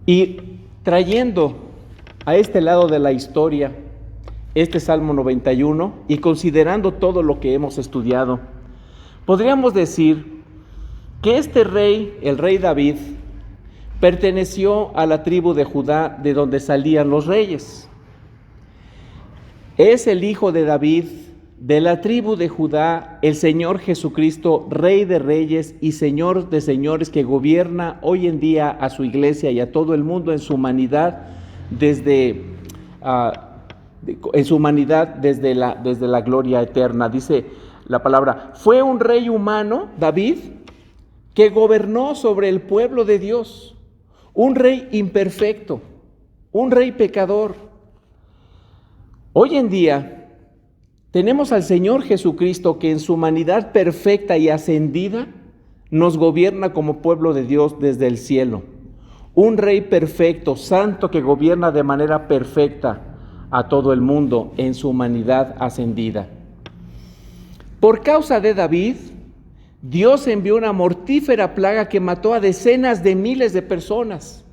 [SPEAKER 1] y trayendo a este lado de la historia este Salmo 91, y considerando todo lo que hemos estudiado, podríamos decir que este rey, el rey David, perteneció a la tribu de Judá, de donde salían los reyes. Es el hijo de David, de la tribu de Judá, el Señor Jesucristo, Rey de reyes y Señor de señores, que gobierna hoy en día a su iglesia y a todo el mundo en su humanidad desde la gloria eterna. Dice la palabra, fue un rey humano, David, que gobernó sobre el pueblo de Dios, un rey imperfecto, un rey pecador. Hoy en día tenemos al Señor Jesucristo, que en su humanidad perfecta y ascendida nos gobierna como pueblo de Dios desde el cielo. Un rey perfecto, santo, que gobierna de manera perfecta a todo el mundo en su humanidad ascendida. Por causa de David, Dios envió una mortífera plaga que mató a decenas de miles de personas.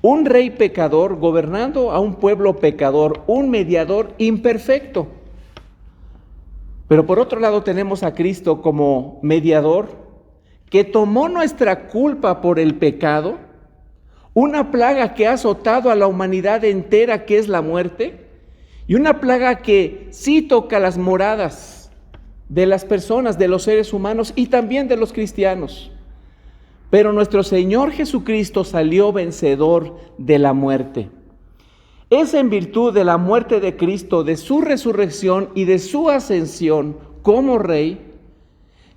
[SPEAKER 1] Un rey pecador gobernando a un pueblo pecador, un mediador imperfecto. Pero por otro lado tenemos a Cristo como mediador, que tomó nuestra culpa por el pecado, una plaga que ha azotado a la humanidad entera, que es la muerte, y una plaga que sí toca las moradas de las personas, de los seres humanos y también de los cristianos. Pero nuestro Señor Jesucristo salió vencedor de la muerte. Es en virtud de la muerte de Cristo, de su resurrección y de su ascensión como Rey,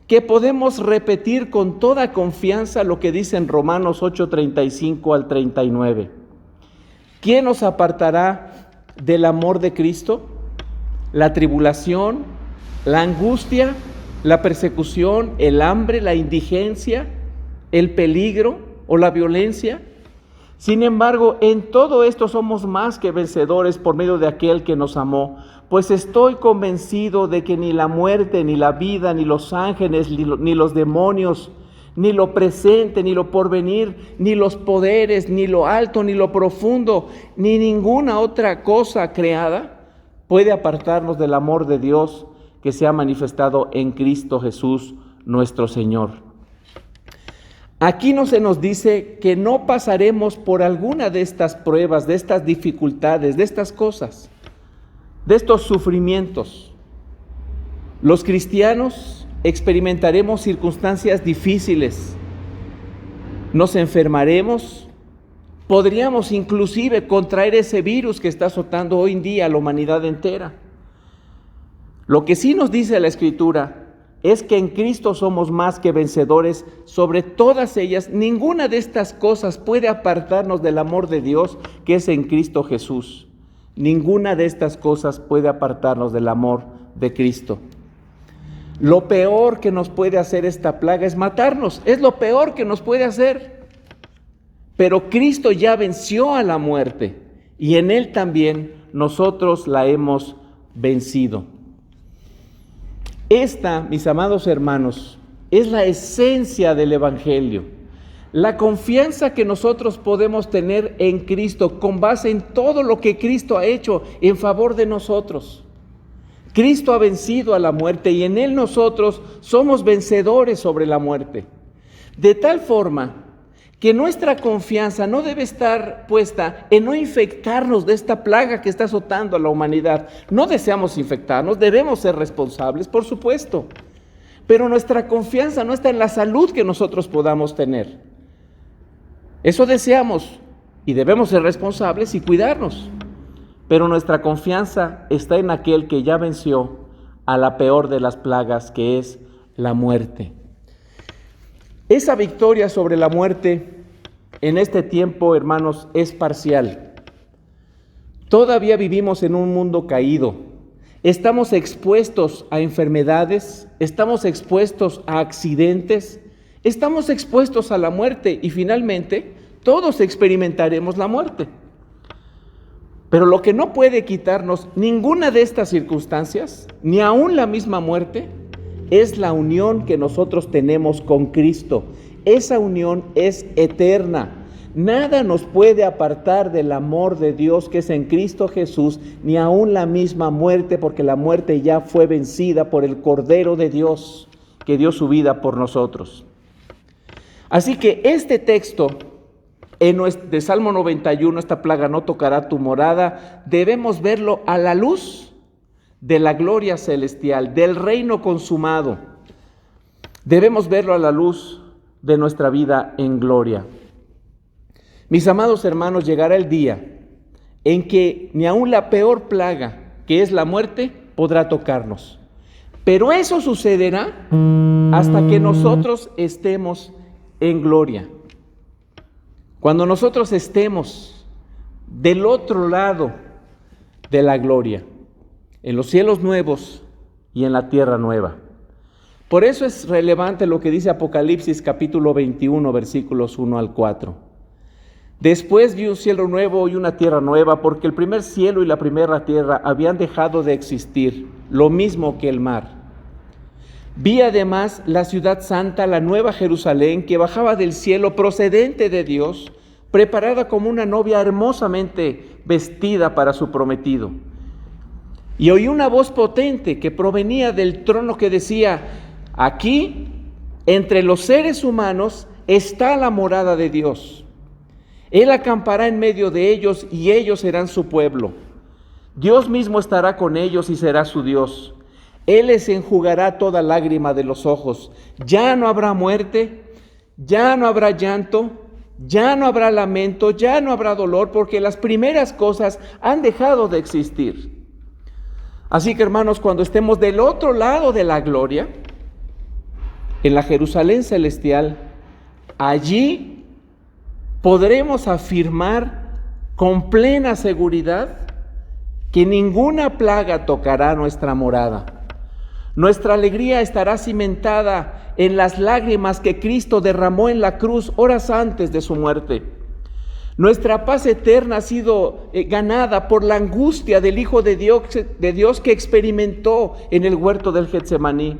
[SPEAKER 1] que podemos repetir con toda confianza lo que dice en Romanos 8:35 al 39. ¿Quién nos apartará del amor de Cristo? ¿La tribulación, la angustia, la persecución, el hambre, la indigencia, el peligro o la violencia? Sin embargo, en todo esto somos más que vencedores por medio de aquel que nos amó, pues estoy convencido de que ni la muerte, ni la vida, ni los ángeles, ni los demonios, ni lo presente, ni lo porvenir, ni los poderes, ni lo alto, ni lo profundo, ni ninguna otra cosa creada puede apartarnos del amor de Dios que se ha manifestado en Cristo Jesús, nuestro Señor. Aquí no se nos dice que no pasaremos por alguna de estas pruebas, de estas dificultades, de estas cosas, de estos sufrimientos. Los cristianos experimentaremos circunstancias difíciles, nos enfermaremos, podríamos inclusive contraer ese virus que está azotando hoy en día a la humanidad entera. Lo que sí nos dice la Escritura es que en Cristo somos más que vencedores sobre todas ellas. Ninguna de estas cosas puede apartarnos del amor de Dios que es en Cristo Jesús. Ninguna de estas cosas puede apartarnos del amor de Cristo. Lo peor que nos puede hacer esta plaga es matarnos. Es lo peor que nos puede hacer. Pero Cristo ya venció a la muerte y en Él también nosotros la hemos vencido. Esta, mis amados hermanos, es la esencia del Evangelio. La confianza que nosotros podemos tener en Cristo con base en todo lo que Cristo ha hecho en favor de nosotros. Cristo ha vencido a la muerte y en Él nosotros somos vencedores sobre la muerte. De tal forma que nuestra confianza no debe estar puesta en no infectarnos de esta plaga que está azotando a la humanidad. No deseamos infectarnos, debemos ser responsables, por supuesto. Pero nuestra confianza no está en la salud que nosotros podamos tener. Eso deseamos y debemos ser responsables y cuidarnos. Pero nuestra confianza está en aquel que ya venció a la peor de las plagas, que es la muerte. Esa victoria sobre la muerte en este tiempo, hermanos, es parcial. Todavía vivimos en un mundo caído. Estamos expuestos a enfermedades, estamos expuestos a accidentes, estamos expuestos a la muerte y finalmente todos experimentaremos la muerte. Pero lo que no puede quitarnos ninguna de estas circunstancias, ni aún la misma muerte, es la unión que nosotros tenemos con Cristo. Esa unión es eterna. Nada nos puede apartar del amor de Dios que es en Cristo Jesús, ni aún la misma muerte, porque la muerte ya fue vencida por el Cordero de Dios, que dio su vida por nosotros. Así que este texto de Salmo 91, esta plaga no tocará tu morada, debemos verlo a la luz de la gloria celestial, del reino consumado. Debemos verlo a la luz de nuestra vida en gloria. Mis amados hermanos, llegará el día en que ni aun la peor plaga, que es la muerte, podrá tocarnos. Pero eso sucederá hasta que nosotros estemos en gloria. Cuando nosotros estemos del otro lado de la gloria, en los cielos nuevos y en la tierra nueva. Por eso es relevante lo que dice Apocalipsis capítulo 21, versículos 1 al 4. Después vi un cielo nuevo y una tierra nueva, porque el primer cielo y la primera tierra habían dejado de existir, lo mismo que el mar. Vi además la ciudad santa, la nueva Jerusalén, que bajaba del cielo procedente de Dios, preparada como una novia hermosamente vestida para su prometido. Y oí una voz potente que provenía del trono que decía: aquí, entre los seres humanos, está la morada de Dios. Él acampará en medio de ellos y ellos serán su pueblo. Dios mismo estará con ellos y será su Dios. Él les enjugará toda lágrima de los ojos. Ya no habrá muerte, ya no habrá llanto, ya no habrá lamento, ya no habrá dolor, porque las primeras cosas han dejado de existir. Así que, hermanos, cuando estemos del otro lado de la gloria, en la Jerusalén celestial, allí podremos afirmar con plena seguridad que ninguna plaga tocará nuestra morada. Nuestra alegría estará cimentada en las lágrimas que Cristo derramó en la cruz horas antes de su muerte. Nuestra paz eterna ha sido ganada por la angustia del Hijo de Dios que experimentó en el huerto del Getsemaní.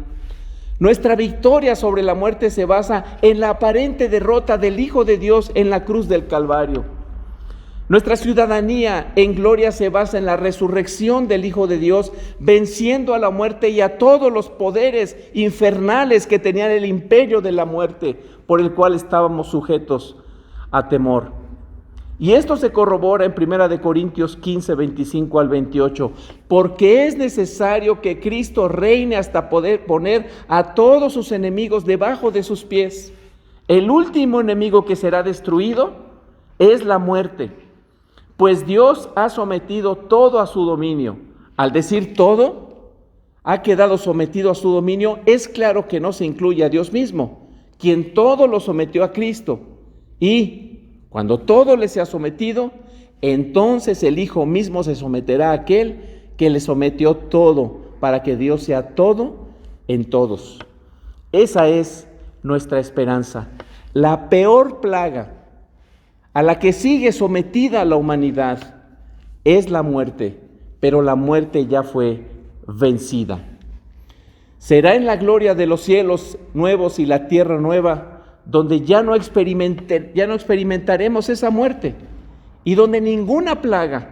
[SPEAKER 1] Nuestra victoria sobre la muerte se basa en la aparente derrota del Hijo de Dios en la cruz del Calvario. Nuestra ciudadanía en gloria se basa en la resurrección del Hijo de Dios, venciendo a la muerte y a todos los poderes infernales que tenían el imperio de la muerte, por el cual estábamos sujetos a temor. Y esto se corrobora en 1 Corintios 15, 25 al 28, porque es necesario que Cristo reine hasta poder poner a todos sus enemigos debajo de sus pies. El último enemigo que será destruido es la muerte, pues Dios ha sometido todo a su dominio. Al decir todo, ha quedado sometido a su dominio, es claro que no se incluye a Dios mismo, quien todo lo sometió a Cristo. Y cuando todo le sea sometido, entonces el Hijo mismo se someterá a aquel que le sometió todo, para que Dios sea todo en todos. Esa es nuestra esperanza. La peor plaga a la que sigue sometida la humanidad es la muerte, pero la muerte ya fue vencida. Será en la gloria de los cielos nuevos y la tierra nueva donde ya no experimentaremos esa muerte y donde ninguna plaga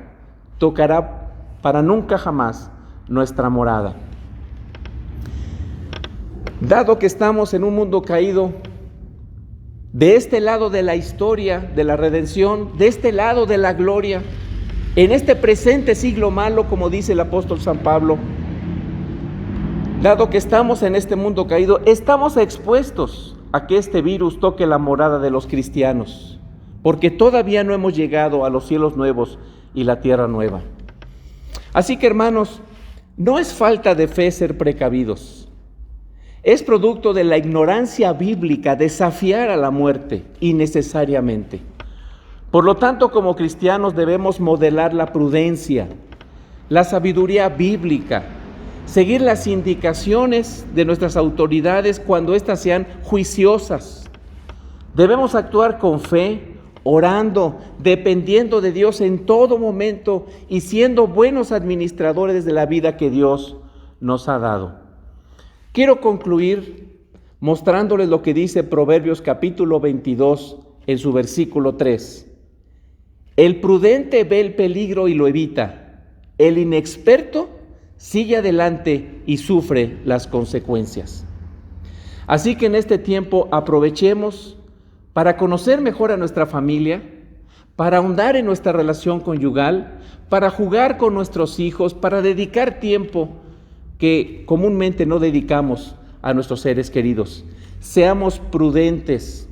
[SPEAKER 1] tocará para nunca jamás nuestra morada. Dado que estamos en un mundo caído, de este lado de la historia, de la redención, de este lado de la gloria, en este presente siglo malo, como dice el apóstol San Pablo, dado que estamos en este mundo caído, estamos expuestos a que este virus toque la morada de los cristianos, porque todavía no hemos llegado a los cielos nuevos y la tierra nueva. Así que, hermanos, no es falta de fe ser precavidos. Es producto de la ignorancia bíblica desafiar a la muerte innecesariamente. Por lo tanto, como cristianos debemos modelar la prudencia, la sabiduría bíblica, seguir las indicaciones de nuestras autoridades cuando éstas sean juiciosas. Debemos actuar con fe, orando, dependiendo de Dios en todo momento y siendo buenos administradores de la vida que Dios nos ha dado. Quiero concluir mostrándoles lo que dice Proverbios capítulo 22 en su versículo 3. El prudente ve el peligro y lo evita. El inexperto sigue adelante y sufre las consecuencias. Así que en este tiempo aprovechemos para conocer mejor a nuestra familia, para ahondar en nuestra relación conyugal, para jugar con nuestros hijos, para dedicar tiempo que comúnmente no dedicamos a nuestros seres queridos. Seamos prudentes.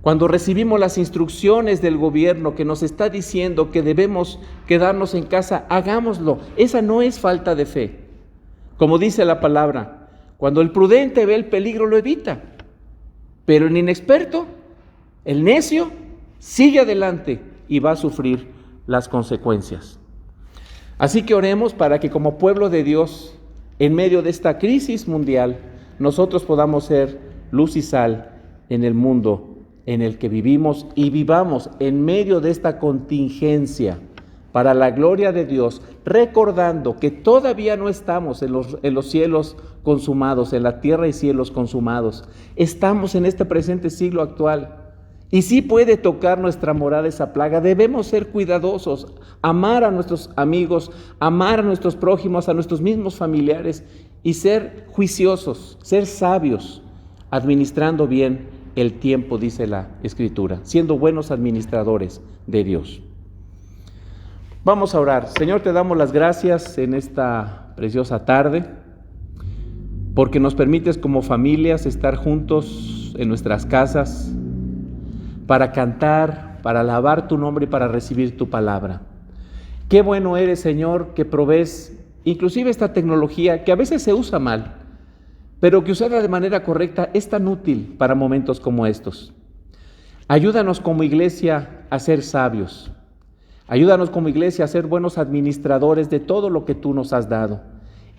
[SPEAKER 1] Cuando recibimos las instrucciones del gobierno que nos está diciendo que debemos quedarnos en casa, hagámoslo. Esa no es falta de fe. Como dice la palabra, cuando el prudente ve el peligro lo evita, pero el inexperto, el necio, sigue adelante y va a sufrir las consecuencias. Así que oremos para que como pueblo de Dios, en medio de esta crisis mundial, nosotros podamos ser luz y sal en el mundo en el que vivimos y vivamos en medio de esta contingencia para la gloria de Dios, recordando que todavía no estamos en los cielos consumados, en la tierra y cielos consumados. Estamos en este presente siglo actual. Y sí puede tocar nuestra morada esa plaga. Debemos ser cuidadosos, amar a nuestros amigos, amar a nuestros prójimos, a nuestros mismos familiares y ser juiciosos, ser sabios, administrando bien el tiempo, dice la Escritura, siendo buenos administradores de Dios. Vamos a orar. Señor, te damos las gracias en esta preciosa tarde, porque nos permites como familias estar juntos en nuestras casas, para cantar, para alabar tu nombre y para recibir tu palabra. Qué bueno eres, Señor, que provees inclusive esta tecnología que a veces se usa mal, pero que usada de manera correcta es tan útil para momentos como estos. Ayúdanos como iglesia a ser sabios. Ayúdanos como iglesia a ser buenos administradores de todo lo que tú nos has dado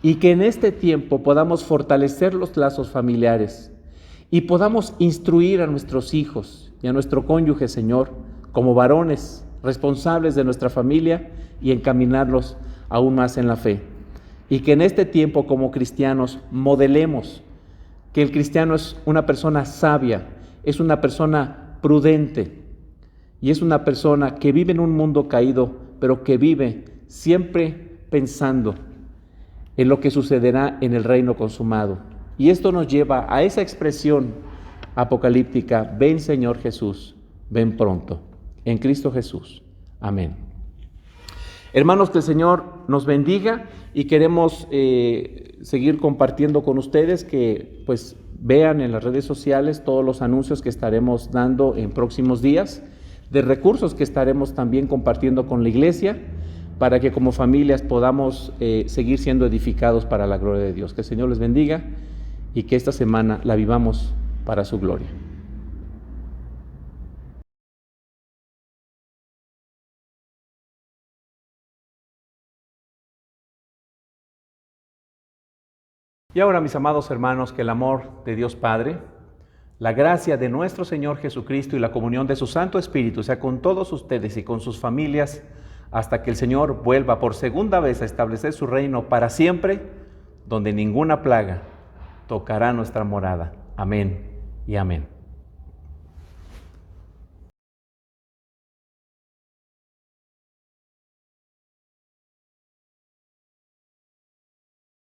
[SPEAKER 1] y que en este tiempo podamos fortalecer los lazos familiares y podamos instruir a nuestros hijos y a nuestro cónyuge, Señor, como varones responsables de nuestra familia y encaminarlos aún más en la fe. Y que en este tiempo como cristianos modelemos que el cristiano es una persona sabia, es una persona prudente y es una persona que vive en un mundo caído, pero que vive siempre pensando en lo que sucederá en el reino consumado. Y esto nos lleva a esa expresión apocalíptica: ven Señor Jesús, ven pronto. En Cristo Jesús. Amén. Hermanos, que el Señor nos bendiga y queremos seguir compartiendo con ustedes que pues vean en las redes sociales todos los anuncios que estaremos dando en próximos días, de recursos que estaremos también compartiendo con la iglesia, para que como familias podamos seguir siendo edificados para la gloria de Dios. Que el Señor les bendiga y que esta semana la vivamos para su gloria. Y ahora, mis amados hermanos, que el amor de Dios Padre, la gracia de nuestro Señor Jesucristo y la comunión de su Santo Espíritu sea con todos ustedes y con sus familias hasta que el Señor vuelva por segunda vez a establecer su reino para siempre, donde ninguna plaga tocará nuestra morada. Amén y amén.